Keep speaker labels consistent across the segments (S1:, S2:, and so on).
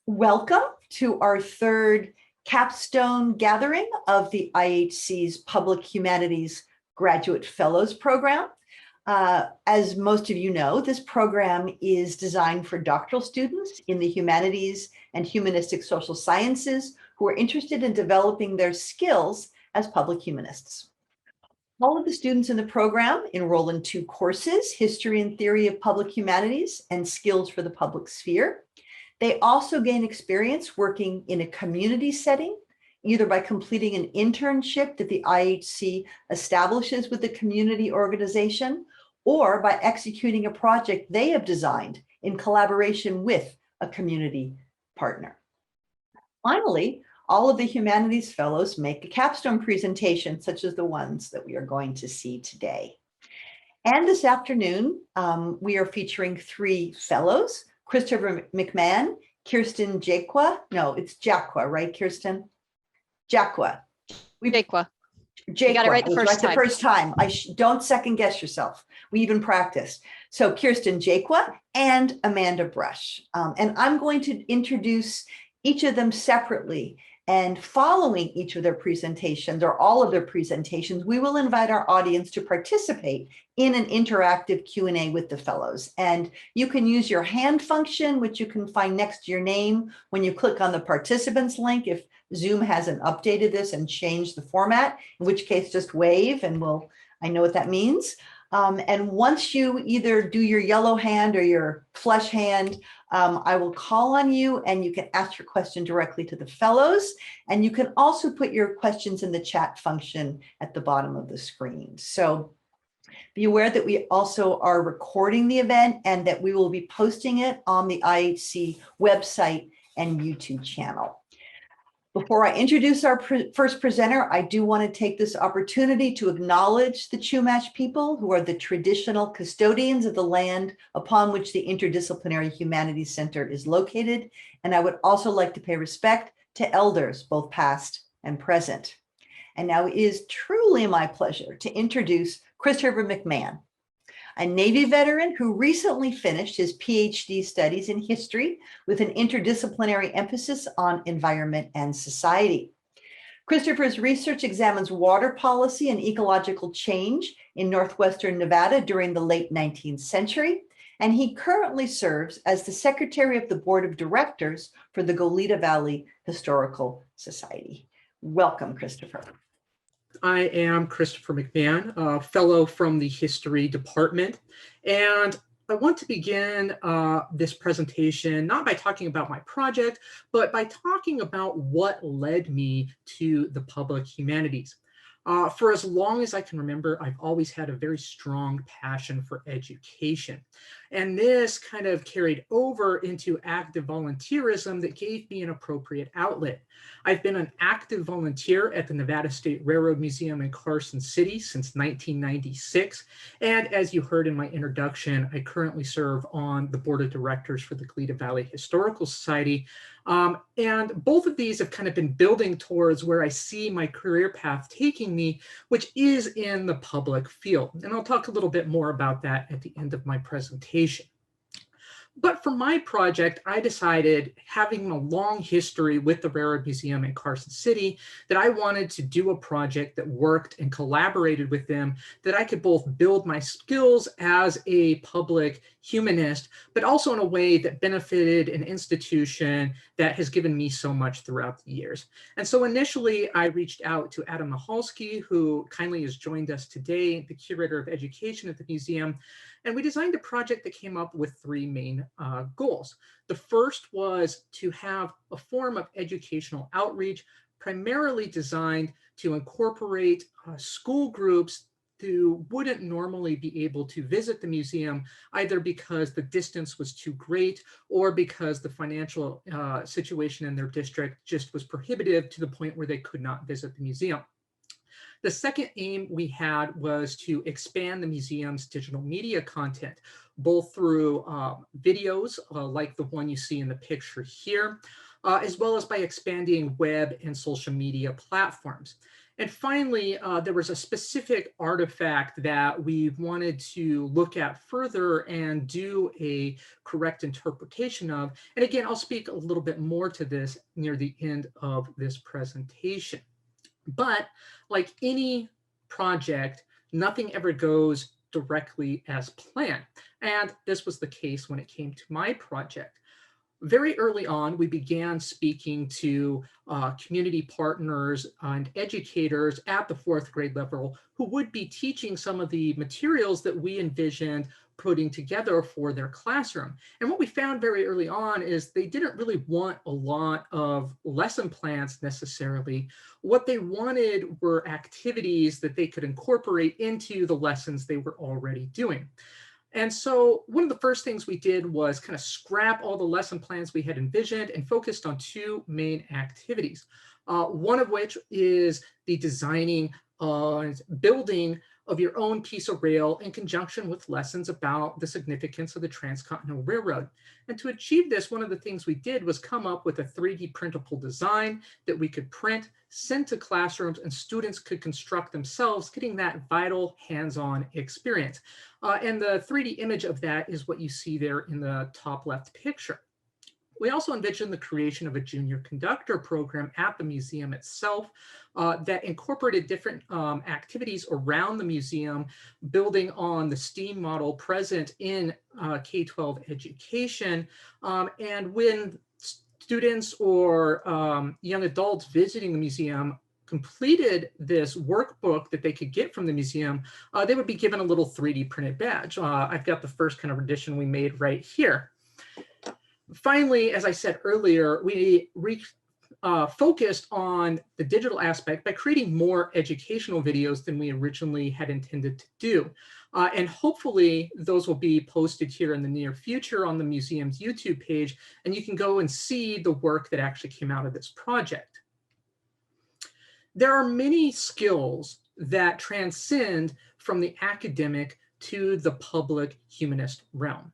S1: Welcome to our third capstone gathering of the IHC's Public Humanities Graduate Fellows Program. As most of you know, this program is designed for doctoral students in the humanities and humanistic social sciences who are interested in developing their skills as public humanists. All of the students in the program enroll in two courses, History and Theory of Public Humanities and Skills for the Public Sphere. They also gain experience working in a community setting, either by completing an internship that the IHC establishes with the community organization, or by executing a project they have designed in collaboration with a community partner. Finally, all of the humanities fellows make a capstone presentation, such as the ones that we are going to see today. And this afternoon, we are featuring three fellows: Christopher Mcmahon, Kirsten Jacqua. No, it's Jacqua, right, Kirsten? Jacqua.
S2: Jacqua.
S1: You
S2: got it right the
S1: first time. Don't second guess yourself. We even practiced. So Kirsten Jacqua and Amanda Brush. And I'm going to introduce each of them separately. And following each of their presentations, or all of their presentations, we will invite our audience to participate in an interactive Q&A with the fellows. And you can use your hand function, which you can find next to your name when you click on the participants link, if Zoom hasn't updated this and changed the format, in which case just wave and I know what that means. And once you either do your yellow hand or your flesh hand, I will call on you and you can ask your question directly to the fellows. And you can also put your questions in the chat function at the bottom of the screen. So be aware that we also are recording the event and that we will be posting it on the IHC website and YouTube channel. Before I introduce our first presenter, I do want to take this opportunity to acknowledge the Chumash people, who are the traditional custodians of the land upon which the Interdisciplinary Humanities Center is located. And I would also like to pay respect to elders, both past and present. And now it is truly my pleasure to introduce Christopher Mcmahon, a Navy veteran who recently finished his PhD studies in history with an interdisciplinary emphasis on environment and society. Christopher's research examines water policy and ecological change in northwestern Nevada during the late 19th century, and he currently serves as the secretary of the board of directors for the Goleta Valley Historical Society. Welcome, Christopher.
S3: I am Christopher Mcmahon, a fellow from the history department, and I want to begin this presentation not by talking about my project, but by talking about what led me to the public humanities. For as long as I can remember, I've always had a very strong passion for education. And this kind of carried over into active volunteerism that gave me an appropriate outlet. I've been an active volunteer at the Nevada State Railroad Museum in Carson City since 1996. And as you heard in my introduction, I currently serve on the board of directors for the Goleta Valley Historical Society. And both of these have kind of been building towards where I see my career path taking me, which is in the public field. And I'll talk a little bit more about that at the end of my presentation. But for my project, I decided, having a long history with the Railroad Museum in Carson City, that I wanted to do a project that worked and collaborated with them, that I could both build my skills as a public humanist, but also in a way that benefited an institution that has given me so much throughout the years. And so initially, I reached out to Adam Michalski, who kindly has joined us today, the curator of education at the museum. And we designed a project that came up with three main goals. The first was to have a form of educational outreach, primarily designed to incorporate school groups who wouldn't normally be able to visit the museum, either because the distance was too great or because the financial situation in their district just was prohibitive to the point where they could not visit the museum. The second aim we had was to expand the museum's digital media content, both through videos like the one you see in the picture here, as well as by expanding web and social media platforms. And finally, there was a specific artifact that we wanted to look at further and do a correct interpretation of. And again, I'll speak a little bit more to this near the end of this presentation. But like any project, nothing ever goes directly as planned. And this was the case when it came to my project. Very early on, we began speaking to community partners and educators at the fourth grade level who would be teaching some of the materials that we envisioned putting together for their classroom. And what we found very early on is they didn't really want a lot of lesson plans necessarily. What they wanted were activities that they could incorporate into the lessons they were already doing. And so one of the first things we did was kind of scrap all the lesson plans we had envisioned and focused on two main activities. One of which is the designing and building of your own piece of rail in conjunction with lessons about the significance of the Transcontinental Railroad. And to achieve this, one of the things we did was come up with a 3D printable design that we could print, send to classrooms, and students could construct themselves, getting that vital hands-on experience. And the 3D image of that is what you see there in the top left picture. We also envisioned the creation of a junior conductor program at the museum itself that incorporated different activities around the museum, building on the STEAM model present in K-12 education. And when students or young adults visiting the museum completed this workbook that they could get from the museum, they would be given a little 3D printed badge. I've got the first kind of edition we made right here. Finally, as I said earlier, we focused on the digital aspect by creating more educational videos than we originally had intended to do. And hopefully those will be posted here in the near future on the museum's YouTube page, and you can go and see the work that actually came out of this project. There are many skills that transcend from the academic to the public humanist realm.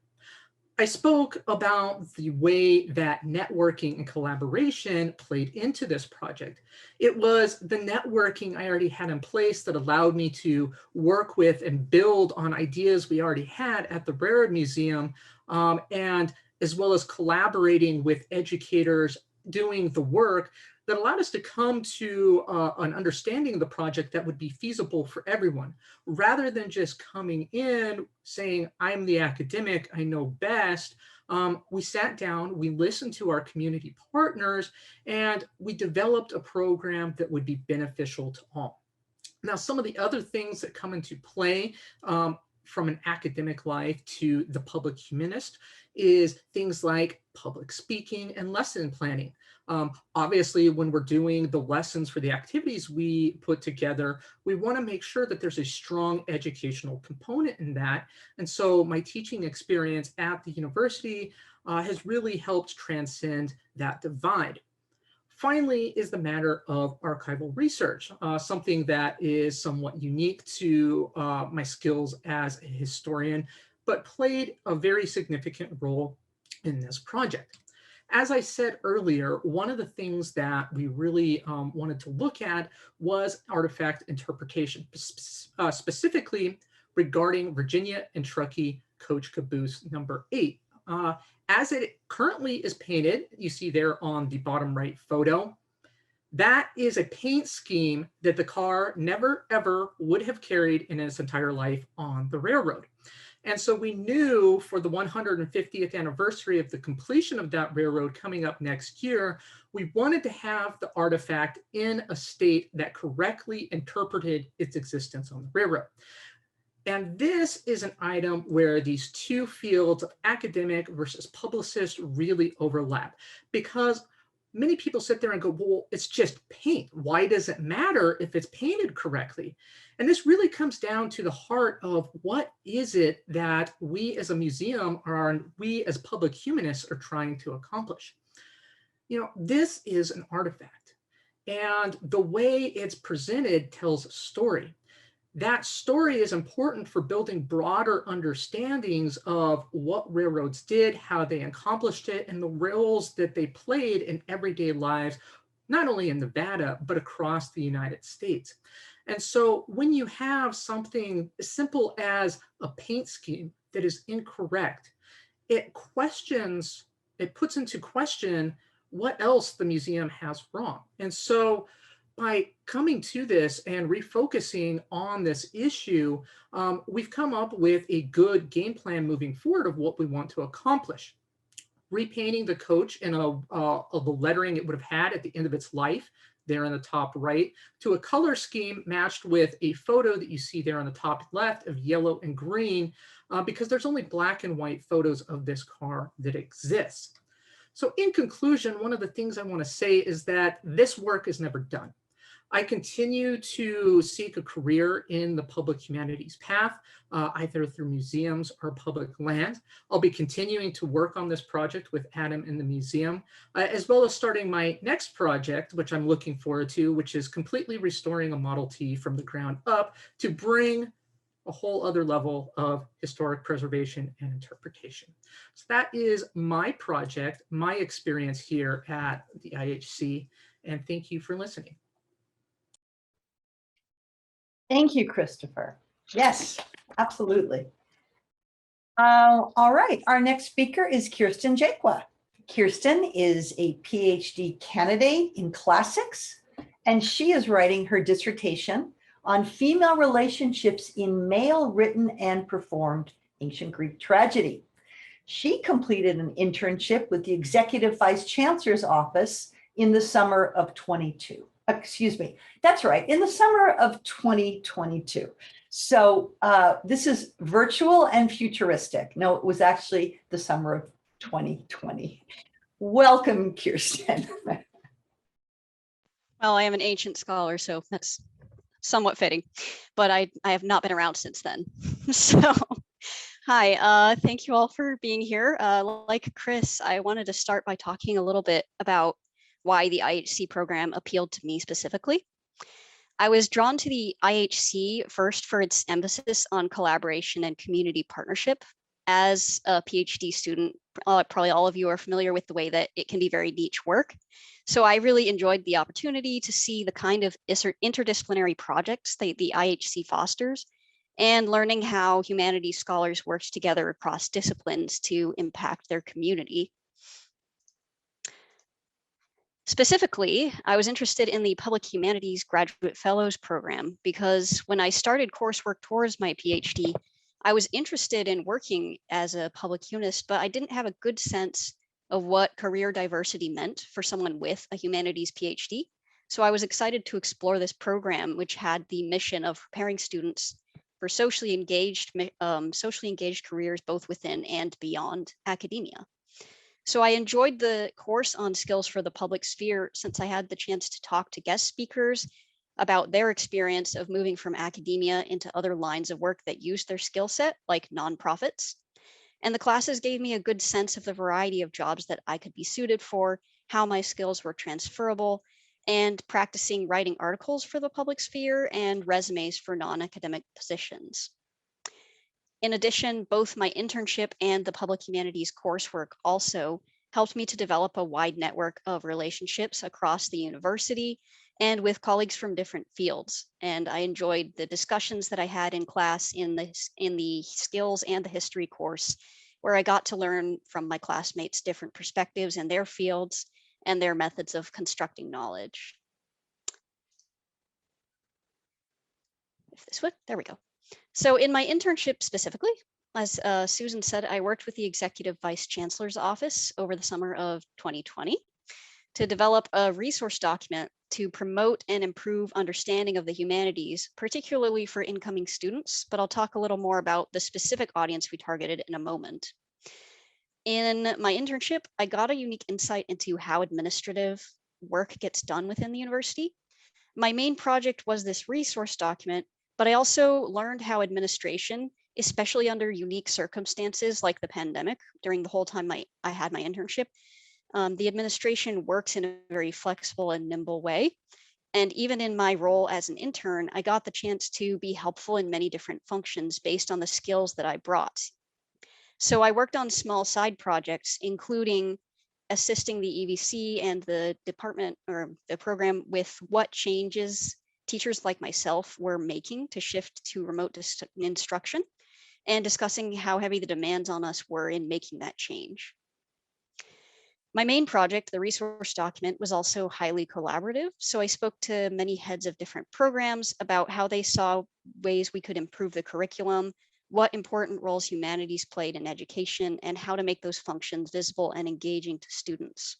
S3: I spoke about the way that networking and collaboration played into this project. It was the networking I already had in place that allowed me to work with and build on ideas we already had at the Railroad Museum, and as well as collaborating with educators doing the work that allowed us to come to an understanding of the project that would be feasible for everyone, rather than just coming in saying, I'm the academic, I know best. We sat down, we listened to our community partners, and we developed a program that would be beneficial to all. Now, some of the other things that come into play from an academic life to the public humanist is things like public speaking and lesson planning. Obviously, when we're doing the lessons for the activities we put together, we want to make sure that there's a strong educational component in that. And so my teaching experience at the university has really helped transcend that divide. Finally is the matter of archival research, something that is somewhat unique to my skills as a historian, but played a very significant role in this project. As I said earlier, one of the things that we really wanted to look at was artifact interpretation, specifically regarding Virginia and Truckee Coach Caboose number 8. As it currently is painted, you see there on the bottom right photo, that is a paint scheme that the car never ever would have carried in its entire life on the railroad. And so we knew for the 150th anniversary of the completion of that railroad coming up next year, we wanted to have the artifact in a state that correctly interpreted its existence on the railroad. And this is an item where these two fields of academic versus publicist really overlap, because many people sit there and go, well, it's just paint. Why does it matter if it's painted correctly? And this really comes down to the heart of what is it that we as a museum or we as public humanists are trying to accomplish. You know, this is an artifact, and the way it's presented tells a story. That story is important for building broader understandings of what railroads did, how they accomplished it, and the roles that they played in everyday lives not only in Nevada, but across the United States. And so when you have something as simple as a paint scheme that is incorrect, it puts into question what else the museum has wrong. And so by coming to this and refocusing on this issue, we've come up with a good game plan moving forward of what we want to accomplish. Repainting the coach in of the lettering it would have had at the end of its life, there in the top right, to a color scheme matched with a photo that you see there on the top left of yellow and green, because there's only black and white photos of this car that exist. So in conclusion, one of the things I want to say is that this work is never done. I continue to seek a career in the public humanities path, either through museums or public land. I'll be continuing to work on this project with Adam in the museum, as well as starting my next project, which I'm looking forward to, which is completely restoring a Model T from the ground up to bring a whole other level of historic preservation and interpretation. So that is my project, my experience here at the IHC, and thank you for listening.
S1: Thank you, Christopher. Yes, absolutely. All right, our next speaker is Kirsten Jacqua. Kirsten is a PhD candidate in classics, and she is writing her dissertation on female relationships in male written and performed ancient Greek tragedy. She completed an internship with the Executive Vice Chancellor's Office in the summer of 22. Excuse me, that's right, in the summer of 2022. So this is virtual and futuristic. No, it was actually the summer of 2020. Welcome, Kirsten.
S2: Well, I am an ancient scholar, so that's somewhat fitting, but I have not been around since then. So hi, thank you all for being here. Like Chris, I wanted to start by talking a little bit about why the IHC program appealed to me specifically. I was drawn to the IHC first for its emphasis on collaboration and community partnership. As a PhD student, probably all of you are familiar with the way that it can be very niche work. So I really enjoyed the opportunity to see the kind of interdisciplinary projects that the IHC fosters, and learning how humanities scholars work together across disciplines to impact their community. Specifically, I was interested in the Public Humanities Graduate Fellows Program because when I started coursework towards my PhD, I was interested in working as a public humanist, but I didn't have a good sense of what career diversity meant for someone with a humanities PhD. So I was excited to explore this program, which had the mission of preparing students for socially engaged careers both within and beyond academia. So I enjoyed the course on skills for the public sphere since I had the chance to talk to guest speakers about their experience of moving from academia into other lines of work that use their skill set, like nonprofits. And the classes gave me a good sense of the variety of jobs that I could be suited for, how my skills were transferable, and practicing writing articles for the public sphere and resumes for non-academic positions. In addition, both my internship and the public humanities coursework also helped me to develop a wide network of relationships across the university and with colleagues from different fields. And I enjoyed the discussions that I had in class in the skills and the history course, where I got to learn from my classmates different perspectives in their fields and their methods of constructing knowledge. If this would, there we go. So in my internship specifically, as Susan said, I worked with the Executive Vice Chancellor's Office over the summer of 2020 to develop a resource document to promote and improve understanding of the humanities, particularly for incoming students, but I'll talk a little more about the specific audience we targeted in a moment. In my internship, I got a unique insight into how administrative work gets done within the university. My main project was this resource document, but I also learned how administration, especially under unique circumstances like the pandemic, during the whole time I had my internship, the administration works in a very flexible and nimble way. And even in my role as an intern, I got the chance to be helpful in many different functions based on the skills that I brought. So I worked on small side projects, including assisting the EVC and the department or the program with what changes teachers like myself were making to shift to remote instruction, and discussing how heavy the demands on us were in making that change. My main project, the resource document, was also highly collaborative. So I spoke to many heads of different programs about how they saw ways we could improve the curriculum, what important roles humanities played in education, and how to make those functions visible and engaging to students.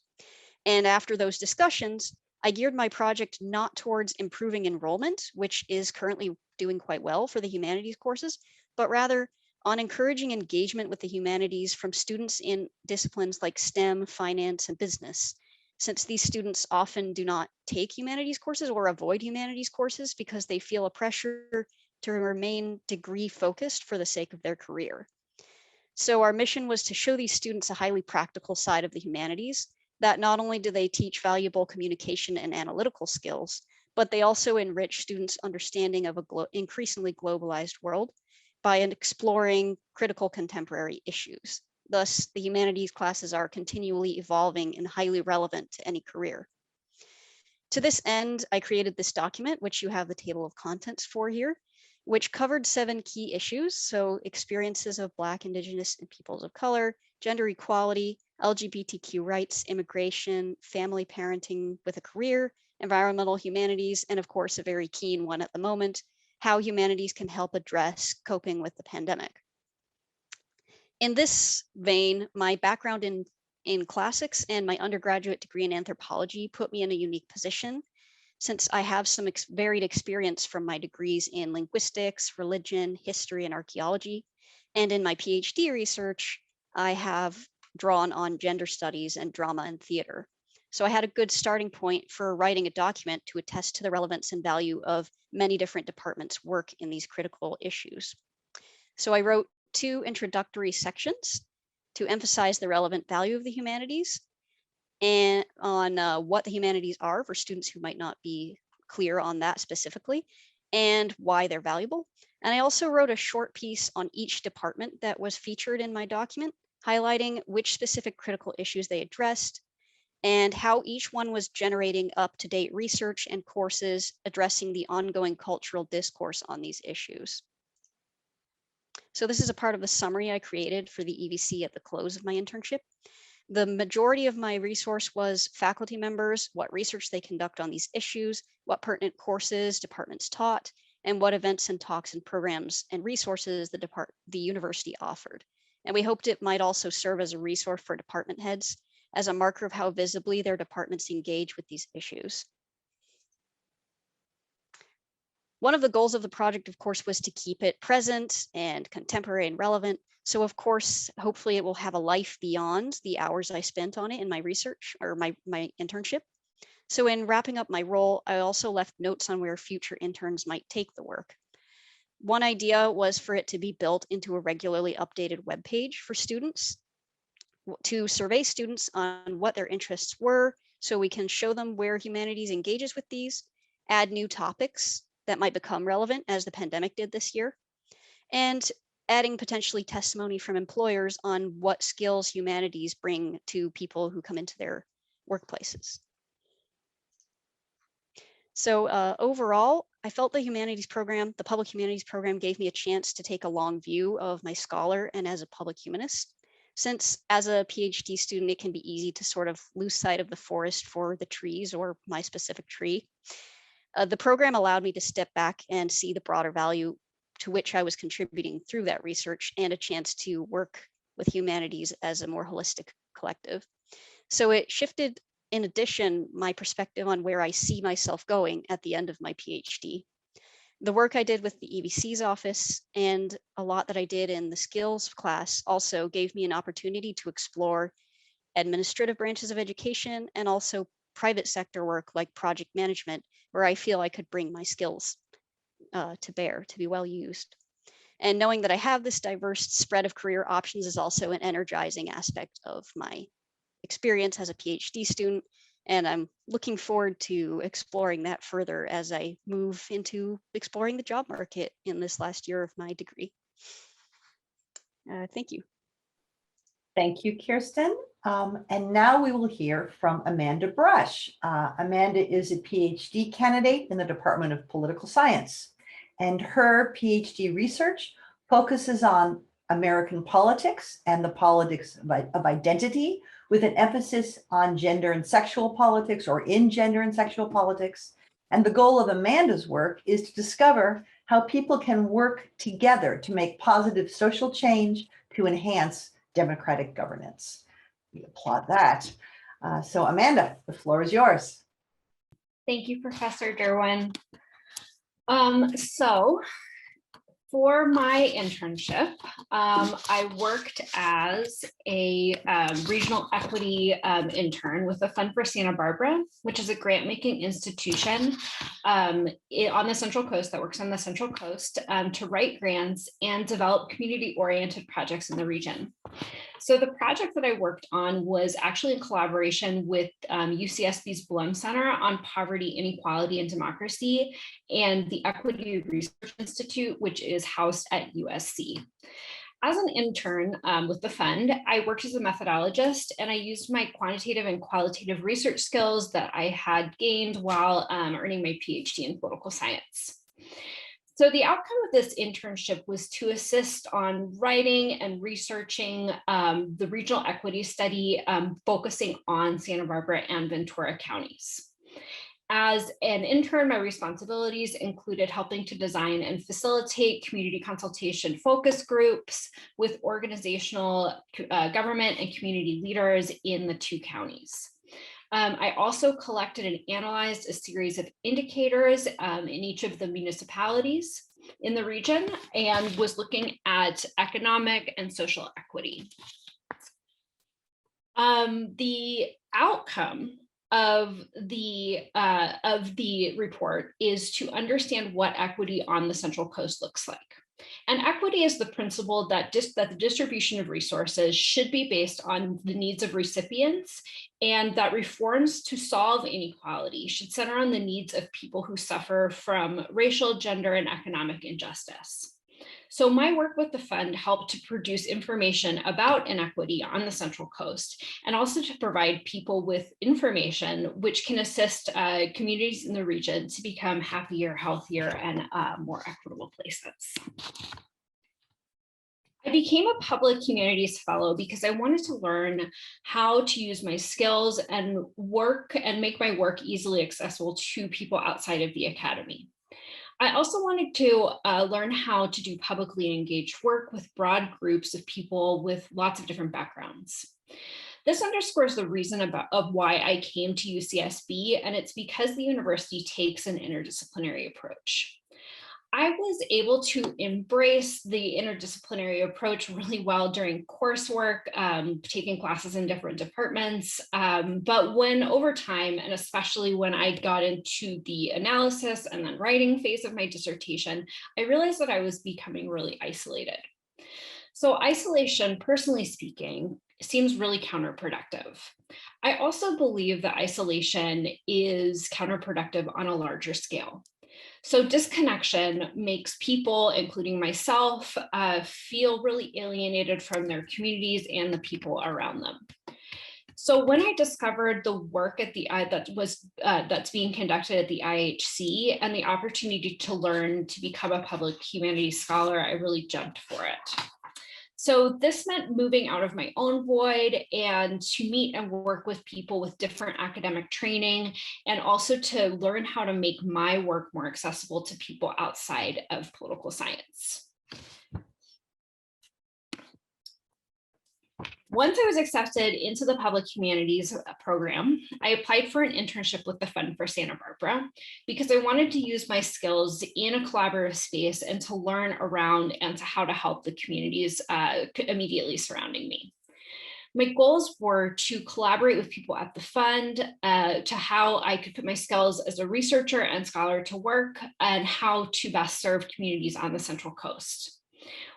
S2: And after those discussions, I geared my project not towards improving enrollment, which is currently doing quite well for the humanities courses, but rather on encouraging engagement with the humanities from students in disciplines like STEM, finance, and business, since these students often do not take humanities courses or avoid humanities courses because they feel a pressure to remain degree focused for the sake of their career. So our mission was to show these students a highly practical side of the humanities, that not only do they teach valuable communication and analytical skills, but they also enrich students' understanding of an increasingly globalized world by exploring critical contemporary issues. Thus, the humanities classes are continually evolving and highly relevant to any career. To this end, I created this document, which you have the table of contents for here, which covered 7 key issues. So experiences of Black, Indigenous, and peoples of color, gender equality, LGBTQ rights, immigration, family parenting with a career, environmental humanities, and of course, a very keen one at the moment, how humanities can help address coping with the pandemic. In this vein, my background in classics and my undergraduate degree in anthropology put me in a unique position, since I have some varied experience from my degrees in linguistics, religion, history, and archaeology. And in my PhD research, I have drawn on gender studies and drama and theater. So I had a good starting point for writing a document to attest to the relevance and value of many different departments' work in these critical issues. So I wrote 2 introductory sections to emphasize the relevant value of the humanities and on what the humanities are for students who might not be clear on that specifically, and why they're valuable. And I also wrote a short piece on each department that was featured in my document, highlighting which specific critical issues they addressed and how each one was generating up-to-date research and courses addressing the ongoing cultural discourse on these issues. So this is a part of the summary I created for the EVC at the close of my internship. The majority of my resource was faculty members, what research they conduct on these issues, what pertinent courses departments taught, and what events and talks and programs and resources the university offered. And we hoped it might also serve as a resource for department heads as a marker of how visibly their departments engage with these issues. One of the goals of the project, of course, was to keep it present and contemporary and relevant. So of course, hopefully it will have a life beyond the hours I spent on it in my research or my internship. So in wrapping up my role, I also left notes on where future interns might take the work. One idea was for it to be built into a regularly updated webpage for students, to survey students on what their interests were, so we can show them where humanities engages with these, add new topics that might become relevant as the pandemic did this year, and adding potentially testimony from employers on what skills humanities bring to people who come into their workplaces. So overall, I felt the humanities program, the public humanities program, gave me a chance to take a long view of my scholar and as a public humanist. Since as a PhD student, it can be easy to sort of lose sight of the forest for the trees or my specific tree. The program allowed me to step back and see the broader value to which I was contributing through that research, and a chance to work with humanities as a more holistic collective. So it shifted, in addition, my perspective on where I see myself going at the end of my PhD. The work I did with the EVC's office and a lot that I did in the skills class also gave me an opportunity to explore administrative branches of education and also private sector work like project management, where I feel I could bring my skills to bear to be well used. And knowing that I have this diverse spread of career options is also an energizing aspect of my experience as a PhD student. And I'm looking forward to exploring that further as I move into exploring the job market in this last year of my degree. Thank you.
S1: Thank you, Kirsten. And now we will hear from Amanda Brush. Amanda is a PhD candidate in the Department of Political Science, and her PhD research focuses on American politics and the politics of identity, with an emphasis on gender and sexual politics, or in gender and sexual politics. And the goal of Amanda's work is to discover how people can work together to make positive social change to enhance democratic governance. We applaud that. So Amanda, the floor is yours.
S4: Thank you, Professor Derwin. So for my internship, I worked as a regional equity intern with the Fund for Santa Barbara, which is a grant-making institution on the Central Coast that works on the Central Coast to write grants and develop community-oriented projects in the region. So the project that I worked on was actually in collaboration with UCSB's Blum Center on Poverty, Inequality, and Democracy, and the Equity Research Institute, which is housed at USC. As an intern with the fund, I worked as a methodologist, and I used my quantitative and qualitative research skills that I had gained while earning my PhD in political science. So the outcome of this internship was to assist on writing and researching the regional equity study focusing on Santa Barbara and Ventura counties. As an intern, my responsibilities included helping to design and facilitate community consultation focus groups with organizational, government, and community leaders in the two counties. I also collected and analyzed a series of indicators in each of the municipalities in the region and was looking at economic and social equity. The outcome of the report is to understand what equity on the Central Coast looks like. And equity is the principle that the distribution of resources should be based on the needs of recipients, and that reforms to solve inequality should center on the needs of people who suffer from racial, gender, and economic injustice. So my work with the fund helped to produce information about inequity on the Central Coast, and also to provide people with information which can assist communities in the region to become happier, healthier, and more equitable places. I became a public humanities fellow because I wanted to learn how to use my skills and make my work easily accessible to people outside of the academy. I also wanted to learn how to do publicly engaged work with broad groups of people with lots of different backgrounds. This underscores the reason of why I came to UCSB, and it's because the university takes an interdisciplinary approach. I was able to embrace the interdisciplinary approach really well during coursework, taking classes in different departments. But when over time, and especially when I got into the analysis and then writing phase of my dissertation, I realized that I was becoming really isolated. So isolation, personally speaking, seems really counterproductive. I also believe that isolation is counterproductive on a larger scale. So disconnection makes people, including myself, feel really alienated from their communities and the people around them. So when I discovered the work at that's being conducted at the IHC and the opportunity to learn to become a public humanities scholar, I really jumped for it. So this meant moving out of my own void and to meet and work with people with different academic training, and also to learn how to make my work more accessible to people outside of political science. Once I was accepted into the public humanities program, I applied for an internship with the Fund for Santa Barbara because I wanted to use my skills in a collaborative space and to learn around and to how to help the communities immediately surrounding me. My goals were to collaborate with people at the fund, to how I could put my skills as a researcher and scholar to work, and how to best serve communities on the Central Coast.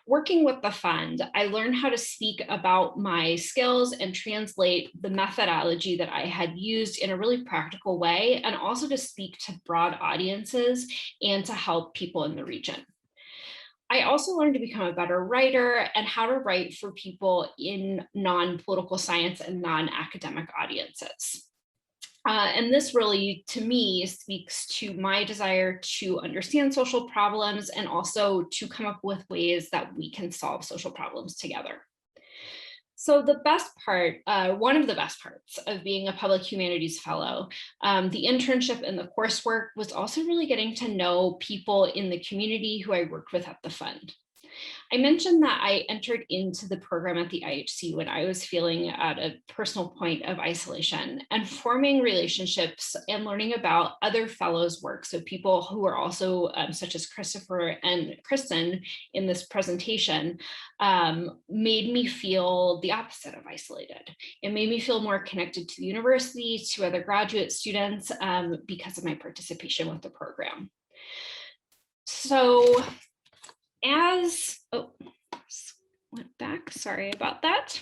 S4: Working with the fund, I learned how to speak about my skills and translate the methodology that I had used in a really practical way, and also to speak to broad audiences and to help people in the region. I also learned to become a better writer and how to write for people in non-political science and non-academic audiences. And this really, to me, speaks to my desire to understand social problems and also to come up with ways that we can solve social problems together. So the best part, one of the best parts of being a public humanities fellow, the internship and the coursework was also really getting to know people in the community who I worked with at the fund. I mentioned that I entered into the program at the IHC when I was feeling at a personal point of isolation, and forming relationships and learning about other fellows' work. So people who are also such as Christopher and Kristen in this presentation made me feel the opposite of isolated. It made me feel more connected to the university, to other graduate students because of my participation with the program. So went back, sorry about that.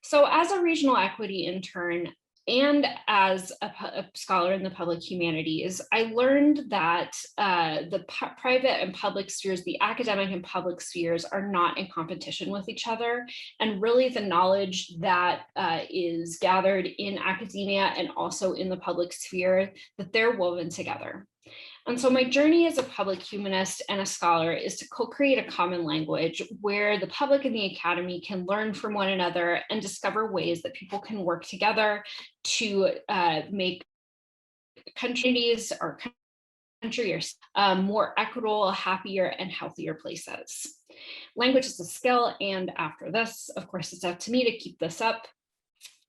S4: So as a regional equity intern and as a scholar in the public humanities, I learned that the private and public spheres, the academic and public spheres, are not in competition with each other. And really the knowledge that is gathered in academia and also in the public sphere, that they're woven together. And so my journey as a public humanist and a scholar is to co-create a common language where the public and the academy can learn from one another and discover ways that people can work together to make countries or country more equitable, happier, and healthier places. Language is a skill, and after this, of course, it's up to me to keep this up.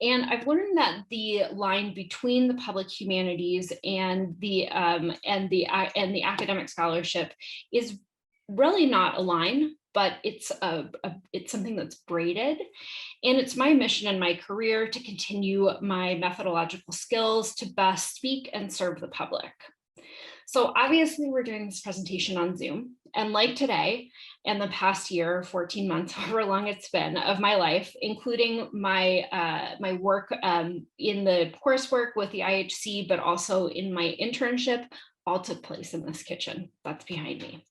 S4: And I've learned that the line between the public humanities and the academic scholarship is really not a line, but it's something that's braided. And it's my mission in my career to continue my methodological skills to best speak and serve the public. So obviously we're doing this presentation on Zoom, and like today and the past year, 14 months, however long it's been of my life, including my my work in the coursework with the IHC, but also in my internship, all took place in this kitchen that's behind me.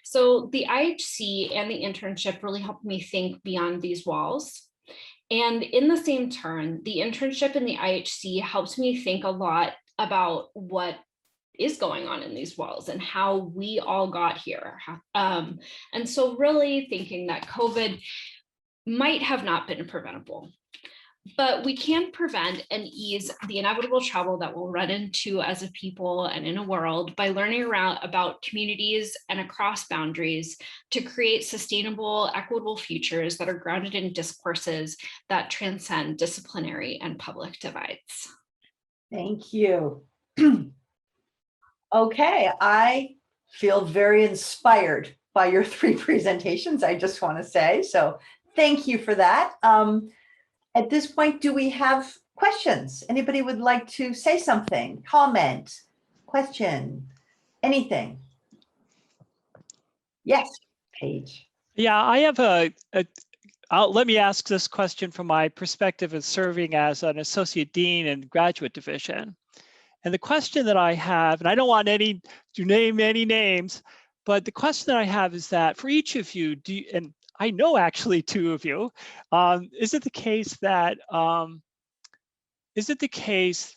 S4: So the IHC and the internship really helped me think beyond these walls. And in the same turn, the internship and the IHC helped me think a lot about what is going on in these walls and how we all got here. And so really thinking that COVID might have not been preventable, but we can prevent and ease the inevitable trouble that we'll run into as a people and in a world by learning about communities and across boundaries to create sustainable, equitable futures that are grounded in discourses that transcend disciplinary and public divides.
S1: Thank you. Okay, I feel very inspired by your three presentations, I just want to say. So thank you for that. At this point, do we have questions? Anybody would like to say something, comment, question, anything? Yes, Paige.
S5: Yeah, I have let me ask this question from my perspective of serving as an associate dean in graduate division. And the question that I have, and I don't want to name any names, but the question that I have is that for each of you, and I know actually two of you, is it the case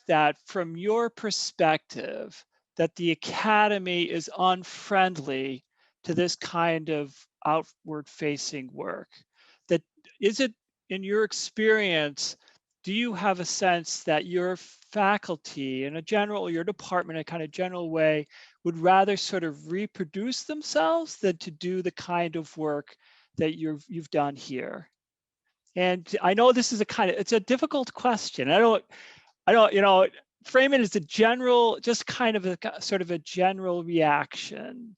S5: that from your perspective that the academy is unfriendly to this kind of outward facing work? That is it, in your experience, do you have a sense that your faculty in a general, your department in a kind of general way would rather sort of reproduce themselves than to do the kind of work that you've done here? And I know this is it's a difficult question. I don't, frame it as a general, just kind of a sort of a general reaction.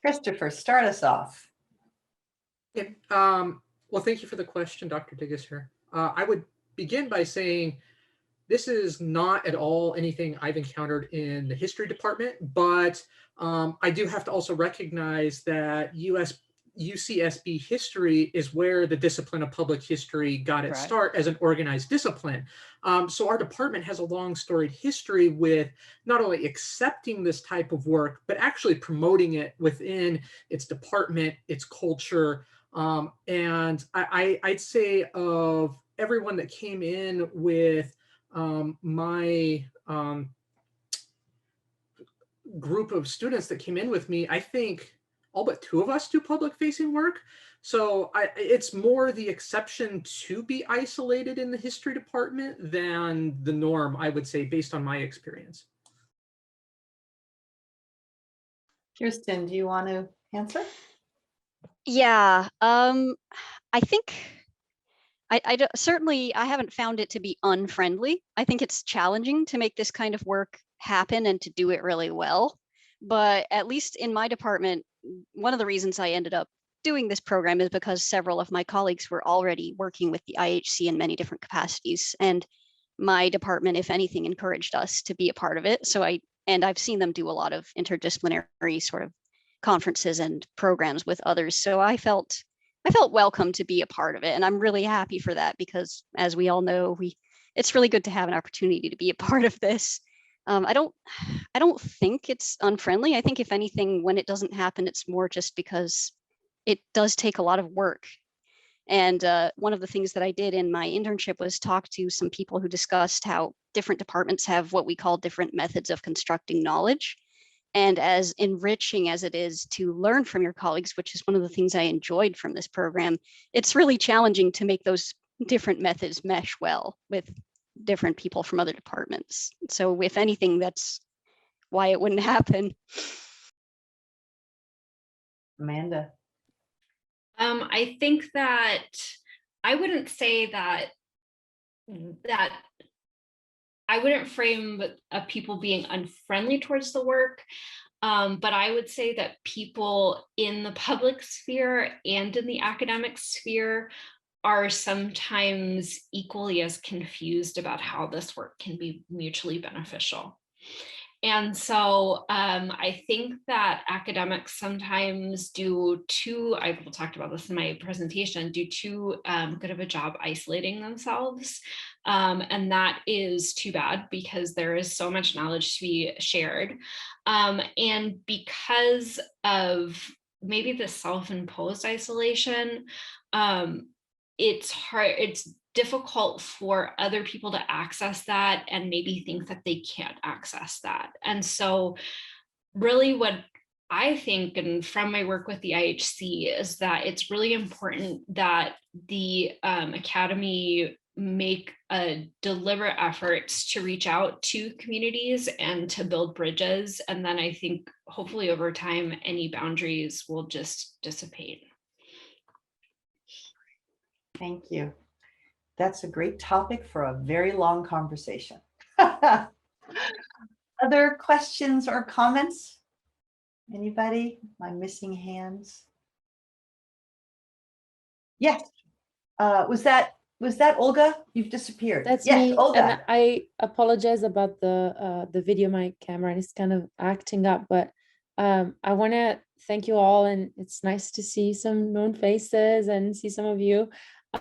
S1: Christopher, start us off.
S3: Yeah, well, thank you for the question, Dr. Diggesher. I would begin by saying this is not at all anything I've encountered in the history department, but I do have to also recognize that UCSB history is where the discipline of public history got its
S1: Right.
S3: start as an organized discipline. So our department has a long storied history with not only accepting this type of work, but actually promoting it within its department, its culture. And I'd say of everyone that came in with my group of students that came in with me, I think all but two of us do public facing work. So it's more the exception to be isolated in the history department than the norm, I would say, based on my experience.
S1: Kirsten, do you want to answer?
S2: Yeah, I think certainly I haven't found it to be unfriendly. I think it's challenging to make this kind of work happen and to do it really well. But at least in my department, one of the reasons I ended up doing this program is because several of my colleagues were already working with the IHC in many different capacities. And my department, if anything, encouraged us to be a part of it. So I've seen them do a lot of interdisciplinary sort of conferences and programs with others. So I felt welcome to be a part of it. And I'm really happy for that because, as we all know, it's really good to have an opportunity to be a part of this. I don't think it's unfriendly. I think if anything, when it doesn't happen, it's more just because it does take a lot of work. And one of the things that I did in my internship was talk to some people who discussed how different departments have what we call different methods of constructing knowledge. And as enriching as it is to learn from your colleagues, which is one of the things I enjoyed from this program, it's really challenging to make those different methods mesh well with different people from other departments. So if anything, that's why it wouldn't happen.
S1: Amanda.
S4: I think that I wouldn't say that I wouldn't frame people being unfriendly towards the work, but I would say that people in the public sphere and in the academic sphere are sometimes equally as confused about how this work can be mutually beneficial. And so I think that academics sometimes I talked about this in my presentation, do too good of a job isolating themselves. And that is too bad because there is so much knowledge to be shared. And because of maybe the self-imposed isolation, it's difficult for other people to access that and maybe think that they can't access that. And so really what I think, and from my work with the IHC, is that it's really important that the Academy make a deliberate efforts to reach out to communities and to build bridges. And then I think hopefully over time, any boundaries will just dissipate.
S1: Thank you. That's a great topic for a very long conversation. Other questions or comments? Anybody? Am I missing hands? Yes. Was that Olga? You've disappeared.
S6: That's
S1: yes,
S6: me.
S1: Olga.
S6: And I apologize about the video. My camera is kind of acting up, but I want to thank you all, and it's nice to see some known faces and see some of you.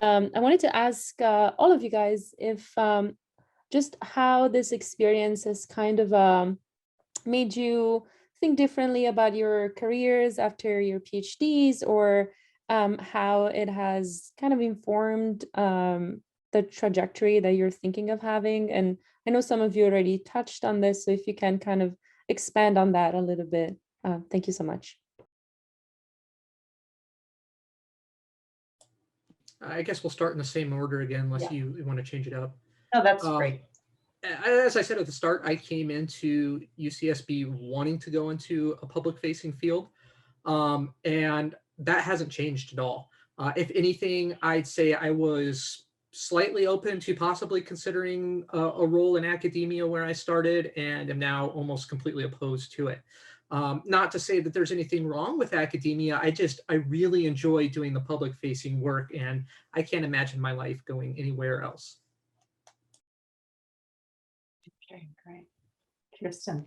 S6: I wanted to ask all of you guys if just how this experience has kind of made you think differently about your careers after your PhDs, or how it has kind of informed the trajectory that you're thinking of having. And I know some of you already touched on this, so if you can kind of expand on that a little bit. Thank you so much.
S3: I guess we'll start in the same order again, unless you want to change it up.
S1: Oh, that's great.
S3: As I said at the start, I came into UCSB wanting to go into a public-facing field, and that hasn't changed at all. If anything, I'd say I was slightly open to possibly considering a role in academia where I started, and am now almost completely opposed to it. Not to say that there's anything wrong with academia. I really enjoy doing the public-facing work, and I can't imagine my life going anywhere else.
S1: Okay, great. Kirsten.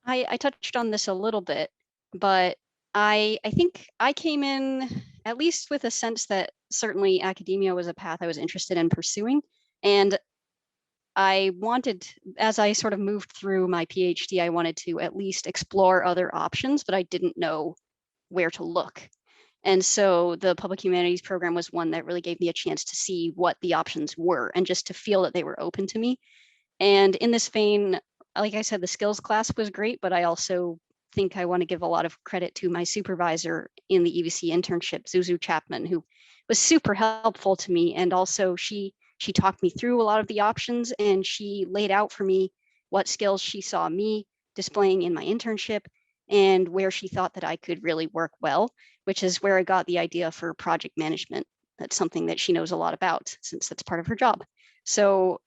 S2: I touched on this a little bit, but I think I came in at least with a sense that certainly academia was a path I was interested in pursuing. And I wanted, as I sort of moved through my PhD, I wanted to at least explore other options, but I didn't know where to look. And so the public humanities program was one that really gave me a chance to see what the options were and just to feel that they were open to me. And in this vein, like I said, the skills class was great, but I also think I want to give a lot of credit to my supervisor in the EVC internship, Zuzu Chapman, who was super helpful to me. And also she talked me through a lot of the options, and she laid out for me what skills she saw me displaying in my internship and where she thought that I could really work well, which is where I got the idea for project management. That's something that she knows a lot about since that's part of her job. So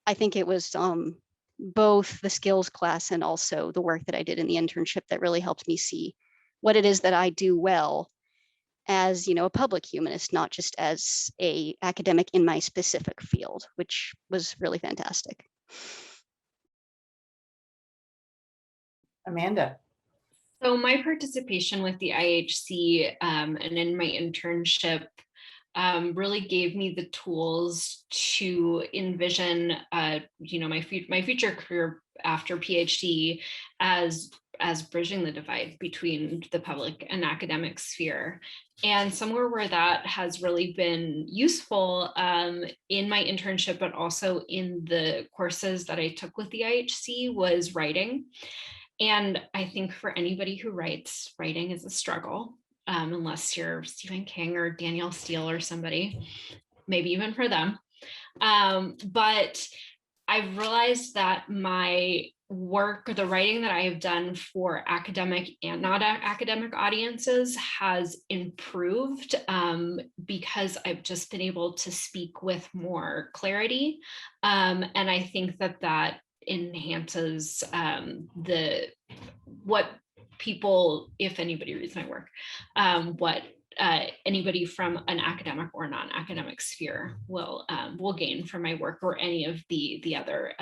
S2: I think it was both the skills class and also the work that I did in the internship that really helped me see what it is that I do well as, a public humanist, not just as a academic in my specific field, which was really fantastic.
S1: Amanda.
S4: So my participation with the IHC and in my internship really gave me the tools to envision, my future career after PhD as bridging the divide between the public and academic sphere. And somewhere where that has really been useful in my internship, but also in the courses that I took with the IHC was writing. And I think for anybody who writes, writing is a struggle. Unless you're Stephen King or Danielle Steele or somebody, maybe even for them. But I've realized that my work, the writing that I have done for academic and not academic audiences has improved because I've just been able to speak with more clarity. And I think that enhances what people, if anybody reads my work, what anybody from an academic or non-academic sphere will gain from my work, or any of the other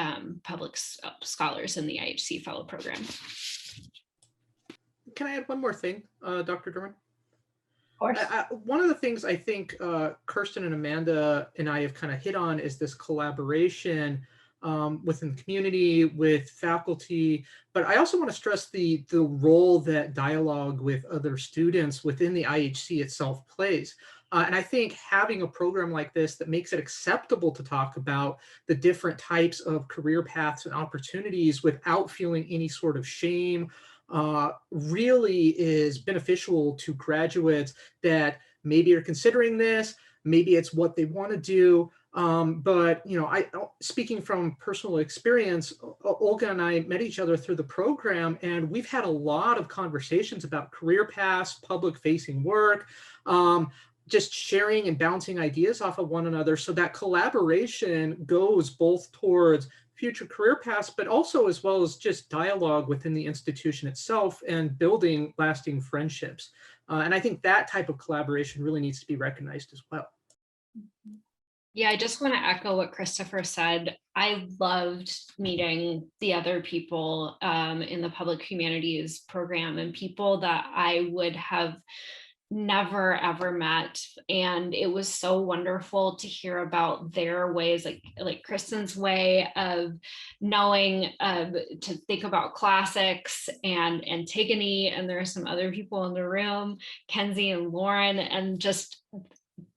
S4: public scholars in the IHC fellow program.
S3: Can I add one more thing, Dr. Durman?
S1: Of course.
S3: One of the things I think Kirsten and Amanda and I have kind of hit on is this collaboration within the community, with faculty, but I also want to stress the role that dialogue with other students within the IHC itself plays. And I think having a program like this that makes it acceptable to talk about the different types of career paths and opportunities without feeling any sort of shame really is beneficial to graduates that maybe are considering this, maybe it's what they want to do. But speaking from personal experience, Olga and I met each other through the program, and we've had a lot of conversations about career paths, public facing work, just sharing and bouncing ideas off of one another. So that collaboration goes both towards future career paths, but also as well as just dialogue within the institution itself and building lasting friendships. And I think that type of collaboration really needs to be recognized as well.
S4: Yeah, I just want to echo what Christopher said. I loved meeting the other people in the public humanities program, and people that I would have never ever met. And it was so wonderful to hear about their ways, like Kristen's way of knowing to think about classics, and Antigone, and there are some other people in the room, Kenzie and Lauren, and just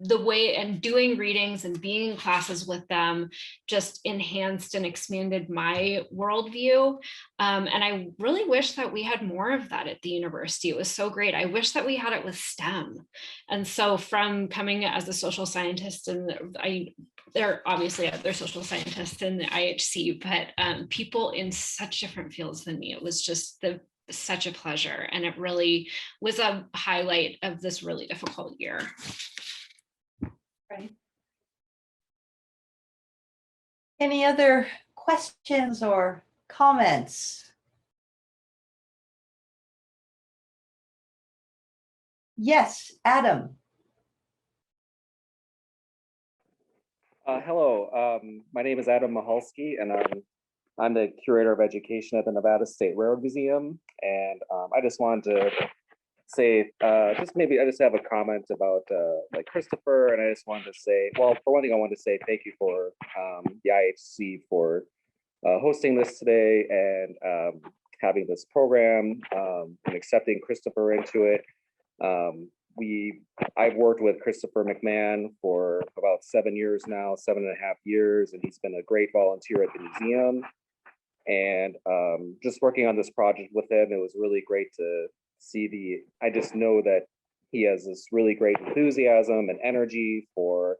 S4: the way, and doing readings and being in classes with them just enhanced and expanded my worldview. And I really wish that we had more of that at the university. It was so great. I wish that we had it with STEM. And so from coming as a social scientist, and there are obviously other social scientists in the IHC, but people in such different fields than me, it was just such a pleasure. And it really was a highlight of this really difficult year.
S1: Right. Any other questions or comments? Yes, Adam.
S7: Hello, my name is Adam Michalski, and I'm the curator of education at the Nevada State Railroad Museum. And I just wanted to say, just maybe I just have a comment about like Christopher, and I just wanted to say, well, for one thing, I wanted to say thank you for the IHC for hosting this today and having this program and accepting Christopher into it. I've worked with Christopher Mcmahon for about 7 years now, 7.5 years, and he's been a great volunteer at the museum. And just working on this project with him, it was really great to see I just know that he has this really great enthusiasm and energy for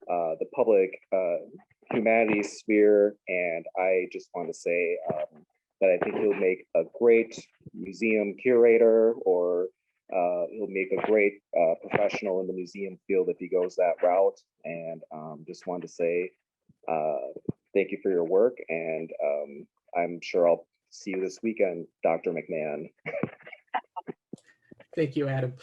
S7: the public humanities sphere. And I just want to say that I think he'll make a great museum curator, or he'll make a great professional in the museum field if he goes that route. And just wanted to say thank you for your work, and I'm sure I'll see you this weekend, Dr. McMahon.
S3: Thank you, Adam.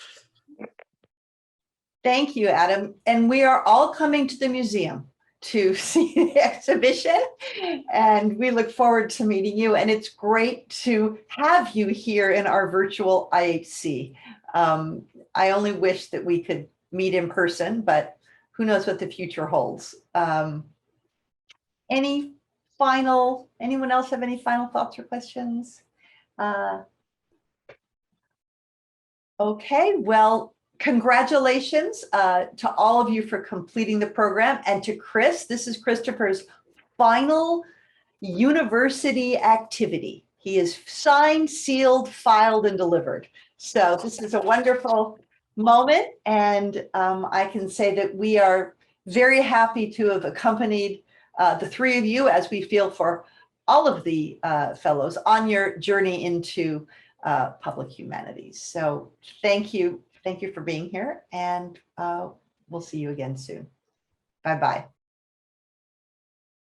S1: Thank you, Adam. And we are all coming to the museum to see the exhibition, and we look forward to meeting you. And it's great to have you here in our virtual IHC. I only wish that we could meet in person, but who knows what the future holds. Anyone else have any final thoughts or questions? Okay, well, congratulations to all of you for completing the program, and to Chris. This is Christopher's final university activity. He is signed, sealed, filed, and delivered. So this is a wonderful moment, and I can say that we are very happy to have accompanied the three of you, as we feel for all of the fellows, on your journey into public humanities. So thank you for being here, and we'll see you again soon. Bye-bye.